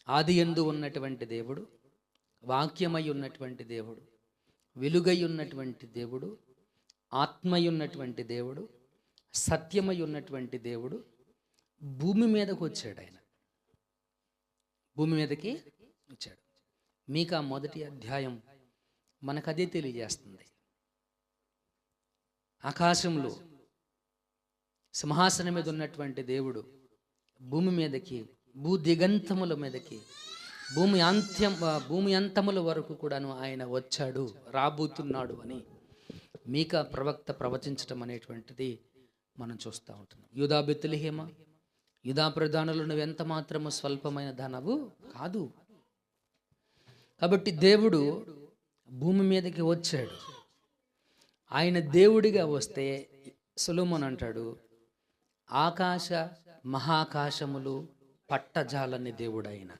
ఆదియందు ఉన్నటువంటి దేవుడు, వాక్యమై ఉన్నటువంటి దేవుడు, వెలుగై ఉన్నటువంటి దేవుడు, ఆత్మై ఉన్నటువంటి దేవుడు, సత్యమై ఉన్నటువంటి దేవుడు భూమి మీదకు వచ్చాడు. ఆయన భూమి మీదకి వచ్చాడు. మీకా మొదటి అధ్యాయం మనకదే తెలియజేస్తుంది. ఆకాశంలో సింహాసనం మీద ఉన్నటువంటి దేవుడు భూమి మీదకి, భూ దిగంతముల మీదకి, భూమి అంతముల వరకు కూడాను ఆయన వచ్చాడు, రాబోతున్నాడు అని మీకా ప్రవక్త ప్రవచించటం అనేటువంటిది మనం చూస్తూ ఉంటున్నాం. యూదా బెత్లెహేమ, యూదా ప్రధానులు నువ్వు ఎంత మాత్రము స్వల్పమైన ధనవు కాదు. కాబట్టి దేవుడు భూమి మీదకి వచ్చాడు. ఆయన దేవుడిగా వస్తే సొలొమోను అంటాడు, ఆకాశ మహాకాశములు పట్టజాలని దేవుడు ఆయన.